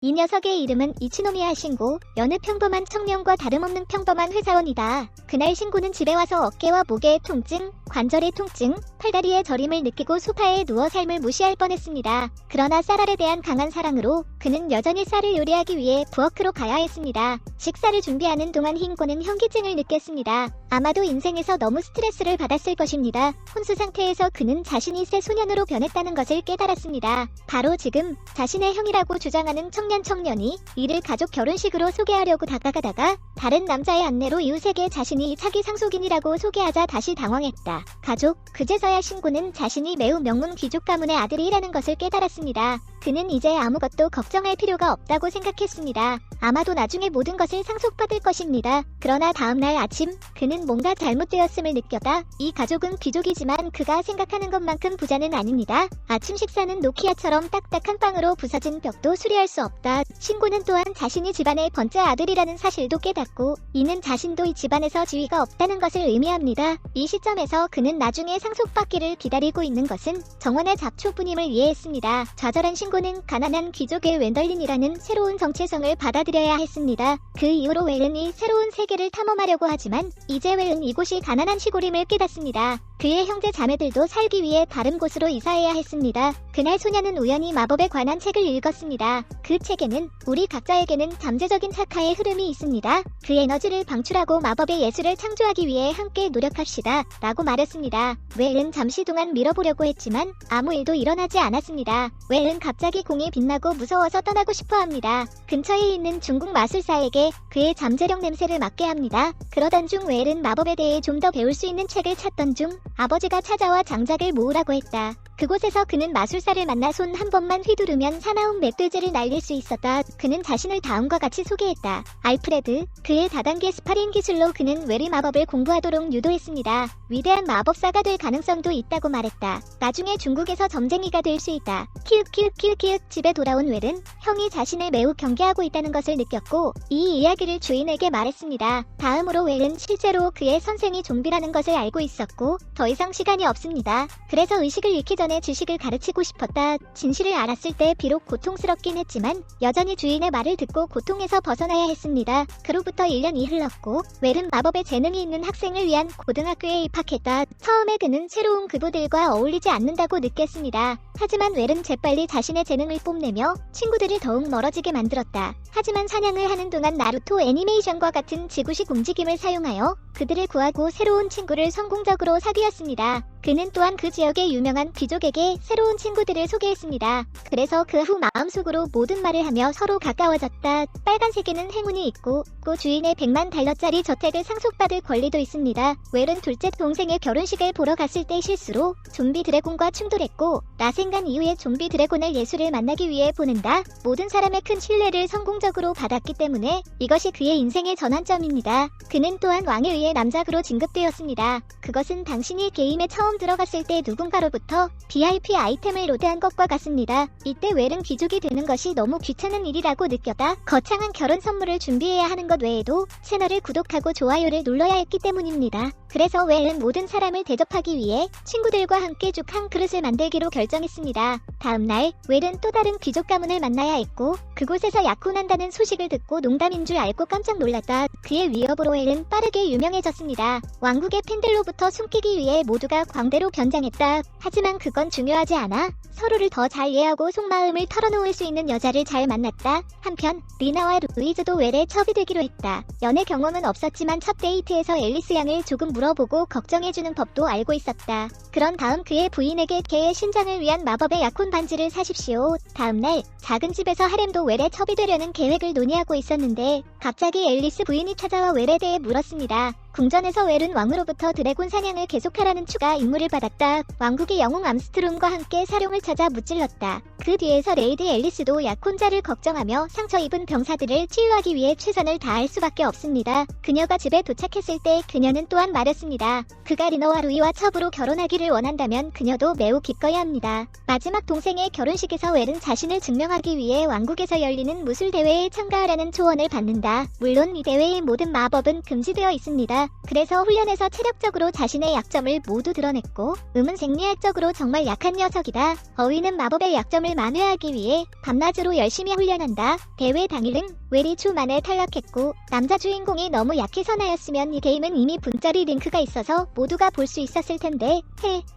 이 녀석의 이름은 이치노미야 신고. 여느 평범한 청년과 다름없는 평범한 회사원이다. 그날 신고는 집에 와서 어깨와 목의 통증, 관절의 통증, 팔다리의 저림을 느끼고 소파에 누워 삶을 무시할 뻔했습니다. 그러나 쌀알에 대한 강한 사랑으로 그는 여전히 쌀을 요리하기 위해 부엌으로 가야 했습니다. 식사를 준비하는 동안 흰고는 현기증을 느꼈습니다. 아마도 인생에서 너무 스트레스를 받았을 것입니다. 혼수 상태에서 그는 자신이 새 소년으로 변했다는 것을 깨달았습니다. 바로 지금 자신의 형이라고 주장하는 청년이 이를 가족 결혼식으로 소개하려고 다가가다가 다른 남자의 안내로 이웃에게 자신이 차기 상속인이라고 소개하자 다시 당황했다. 가족, 그제서야 신고는 자신이 매우 명문 귀족 가문의 아들이라는 것을 깨달았습니다. 그는 이제 아무것도 걱정할 필요가 없다고 생각했습니다. 아마도 나중에 모든 것을 상속받을 것입니다. 그러나 다음날 아침 그는 뭔가 잘못되었음을 느꼈다. 이 가족은 귀족이지만 그가 생각하는 것만큼 부자는 아닙니다. 아침 식사는 노키아처럼 딱딱한 빵으로 부서진 벽도 수리할 수 없다. 신고는 또한 자신이 집안의 번째 아들이라는 사실도 깨닫고 이는 자신도 이 집안에서 지위가 없다는 것을 의미합니다. 이 시점에서 그는 나중에 상속받기를 기다리고 있는 것은 정원의 잡초뿐임을 이해했습니다. 좌절한 신고는 가난한 귀족의 웬덜린이라는 새로운 정체성을 받아들여야 했습니다. 그 이후로 웰은이 새로운 세계를 탐험하려고 하지만 이제 웰은 이곳이 가난한 시골임을 깨닫습니다. 그의 형제 자매들도 살기 위해 다른 곳으로 이사해야 했습니다. 그날 소녀는 우연히 마법에 관한 책을 읽었습니다. 그 책에는 우리 각자에게는 잠재적인 착화의 흐름이 있습니다. 그 에너지를 방출하고 마법의 예술을 창조하기 위해 함께 노력합시다. 라고 말했습니다. 웰은 잠시 동안 밀어보려고 했지만 아무 일도 일어나지 않았습니다. 웰은 갑자기 공이 빛나고 무서워서 떠나고 싶어 합니다. 근처에 있는 중국 마술사에게 그의 잠재력 냄새를 맡게 합니다. 그러던 중 웰은 마법에 대해 좀 더 배울 수 있는 책을 찾던 중 아버지가 찾아와 장작을 모으라고 했다. 그곳에서 그는 마술사를 만나 손 한 번만 휘두르면 사나운 멧돼지를 날릴 수 있었다. 그는 자신을 다음과 같이 소개했다. 알프레드, 그의 다단계 스파링 기술로 그는 웰이 마법을 공부하도록 유도했습니다. 위대한 마법사가 될 가능성도 있다고 말했다. 나중에 중국에서 점쟁이가 될 수 있다. 키읔 집에 돌아온 웰은 형이 자신을 매우 경계하고 있다는 것을 느꼈고 이 이야기를 주인에게 말했습니다. 다음으로 웰은 실제로 그의 선생이 좀비라는 것을 알고 있었고 더 이상 시간이 없습니다. 그래서 의식을 잃기 전에 지식을 가르치고 싶었다. 진실을 알았을 때 비록 고통스럽긴 했지만 여전히 주인의 말을 듣고 고통에서 벗어나야 했습니다. 그로부터 1년이 흘렀고 웰은 마법에 재능이 있는 학생을 위한 고등학교에 입학했다. 처음에 그는 새로운 그부들과 어울리지 않는다고 느꼈습니다. 하지만 웰은 재빨리 자신의 재능을 뽐내며 친구들을 더욱 멀어지게 만들었다. 하지만 사냥을 하는 동안 나루토 애니메이션과 같은 지구식 움직임을 사용하여 그들을 구하고 새로운 친구를 성공적으로 사귀었습니다. 그는 또한 그 지역의 유명한 귀족에게 새로운 친구들을 소개했습니다. 그래서 그 후 마음속으로 모든 말을 하며 서로 가까워졌다. 빨간색에는 행운이 있고 그 주인의 100만 달러짜리 저택을 상속받을 권리도 있습니다. 웰은 둘째 동생의 결혼식을 보러 갔을 때 실수로 좀비 드래곤과 충돌했고 라센간 이후에 좀비 드래곤을 예술을 만나기 위해 보낸다. 모든 사람의 큰 신뢰를 성공적으로 받았기 때문에 이것이 그의 인생의 전환점입니다. 그는 또한 왕에 의해 남작으로 진급되었습니다. 그것은 당신이 게임에 처음 들어갔을 때 누군가로부터 VIP 아이템을 로드한 것과 같습니다. 이때 웰은 귀족이 되는 것이 너무 귀찮은 일이라고 느꼈다. 거창한 결혼 선물을 준비해야 하는 것 외에도 채널을 구독하고 좋아요를 눌러야 했기 때문입니다. 그래서 웰은 모든 사람을 대접하기 위해 친구들과 함께 죽 한 그릇을 만들기로 결정했습니다. 다음날 웰은 또 다른 귀족 가문을 만나야 했고 그곳에서 약혼한다는 소식을 듣고 농담인 줄 알고 깜짝 놀랐다. 그의 위협으로 웰은 빠르게 유명해졌습니다. 왕국의 팬들로부터 숨기기 위해 모두가 광대로 변장했다. 하지만 그건 중요하지 않아. 서로를 더 잘 이해하고 속마음을 털어놓을 수 있는 여자를 잘 만났다. 한편 리나와 루이즈도 웰의 첩이 되기로 했다. 연애 경험은 없었지만 첫 데이트에서 앨리스 양을 조금 물어보고 걱정해주는 법도 알고 있었다. 그런 다음 그의 부인에게 개의 신장을 위한 마법의 약혼 반지를 사십시오. 다음날 작은 집에서 하렘도 웰의 첩이 되려는 계획을 논의하고 있었는데 갑자기 앨리스 부인이 찾아와 웰에 대해 물었습니다. 궁전에서 웰은 왕으로부터 드래곤 사냥을 계속하라는 추가 임무를 받았다. 왕국의 영웅 암스트롱과 함께 사룡을 찾아 무찔렀다. 그 뒤에서 레이디 앨리스도 약혼자를 걱정하며 상처 입은 병사들을 치유하기 위해 최선을 다할 수밖에 없습니다. 그녀가 집에 도착했을 때 그녀는 또한 말했습니다. 그가 리너와 루이와 첩으로 결혼하기를 원한다면 그녀도 매우 기꺼이 합니다. 마지막 동생의 결혼식에서 웰은 자신을 증명하기 위해 왕국에서 열리는 무술 대회에 참가하라는 초원을 받는다. 물론 이 대회의 모든 마법은 금지되어 있습니다. 있었습니다. 그래서 훈련에서 체력적으로 자신의 약점을 모두 드러냈고 음은 생리학적으로 정말 약한 녀석이다. 어휘는 마법의 약점을 만회하기 위해 밤낮으로 열심히 훈련한다. 대회 당일은 웰이 초 만에 탈락했고 남자 주인공이 너무 약해서 나였으면 이 게임은 이미 분짜리 링크가 있어서 모두가 볼 수 있었을 텐데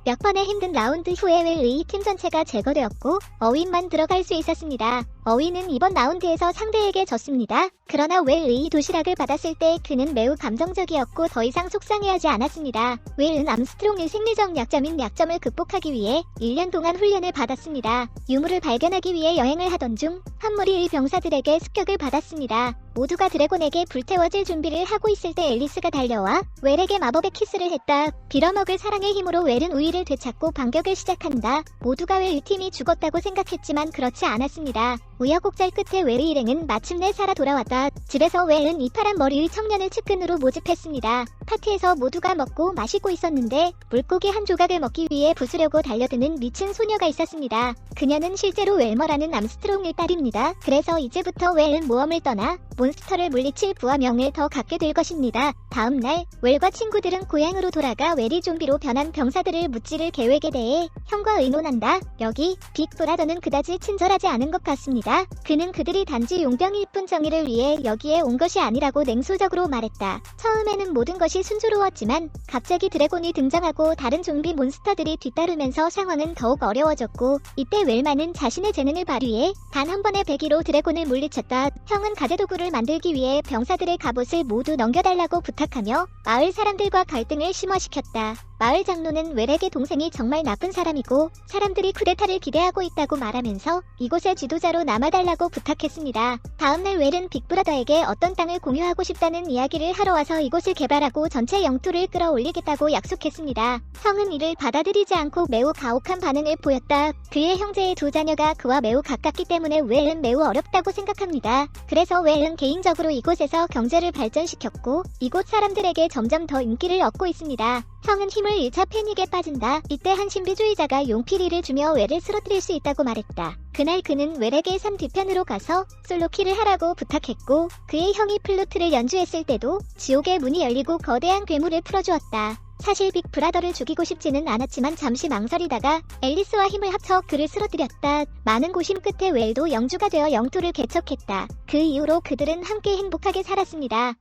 몇 번의 힘든 라운드 후에 웰의 팀 전체가 제거되었고 어윈만 들어갈 수 있었습니다. 어윈은 이번 라운드에서 상대에게 졌습니다. 그러나 웰의 도시락을 받았을 때 그는 매우 감정적이었고 더 이상 속상해하지 않았습니다. 웰은 암스트롱의 생리적 약점인 약점을 극복하기 위해 1년 동안 훈련을 받았습니다. 유물을 발견하기 위해 여행을 하던 중 한 무리의 병사들에게 습격을 받았습니다. 모두가 드래곤에게 불태워질 준비를 하고 있을 때 앨리스가 달려와 웰에게 마법의 키스를 했다. 빌어먹을 사랑의 힘으로 웰은 우위를 되찾고 반격을 시작한다. 모두가 웰 팀이 죽었다고 생각했지만 그렇지 않았습니다. 우여곡절 끝에 웰의 일행은 마침내 살아 돌아왔다. 집에서 웰은 이 파란 머리의 청년을 측근으로 모집했습니다. 파티에서 모두가 먹고 마시고 있었는데 물고기 한 조각을 먹기 위해 부수려고 달려드는 미친 소녀가 있었습니다. 그녀는 실제로 웰머라는 암스트롱의 딸입니다. 그래서 이제부터 웰은 모험을 떠나 몬스터를 물리칠 부와 명을 더 갖게 될 것입니다. 다음날 웰과 친구들은 고향으로 돌아가 웰이 좀비로 변한 병사들을 무찌를 계획에 대해 형과 의논한다. 여기 빅브라더는 그다지 친절하지 않은 것 같습니다. 그는 그들이 단지 용병일 뿐 정의를 위해 여기에 온 것이 아니라고 냉소적으로 말했다. 처음에는 모든 것이 순조로웠지만 갑자기 드래곤이 등장하고 다른 좀비 몬스터들이 뒤따르면서 상황은 더욱 어려워졌고 이때 웰만은 자신의 재능을 발휘해 단 한 번의 배기로 드래곤을 물리쳤다. 형은 가재도구를 만들기 위해 병사들의 갑옷을 모두 넘겨달라고 부탁하며 마을 사람들과 갈등을 심화시켰다. 마을 장로는 웰에게 동생이 정말 나쁜 사람이고 사람들이 쿠데타를 기대하고 있다고 말하면서 이곳의 지도자로 남아달라고 부탁했습니다. 다음날 웰은 빅브라더에게 어떤 땅을 공유하고 싶다는 이야기를 하러 와서 이곳을 개발하고 전체 영토를 끌어올리겠다고 약속했습니다. 형은 이를 받아들이지 않고 매우 가혹한 반응을 보였다. 그의 형제의 두 자녀가 그와 매우 가깝기 때문에 웰은 매우 어렵다고 생각합니다. 그래서 웰은 개인적으로 이곳에서 경제를 발전시켰고 이곳 사람들에게 점점 더 인기를 얻고 있습니다. 형은 힘을 1차 패닉에 빠진다. 이때 한 신비주의자가 용피리를 주며 웰을 쓰러뜨릴 수 있다고 말했다. 그날 그는 웰에게 산 뒤편으로 가서 솔로키를 하라고 부탁했고 그의 형이 플루트를 연주했을 때도 지옥의 문이 열리고 거대한 괴물을 풀어주었다. 사실 빅브라더를 죽이고 싶지는 않았지만 잠시 망설이다가 앨리스와 힘을 합쳐 그를 쓰러뜨렸다. 많은 고심 끝에 웰도 영주가 되어 영토를 개척했다. 그 이후로 그들은 함께 행복하게 살았습니다.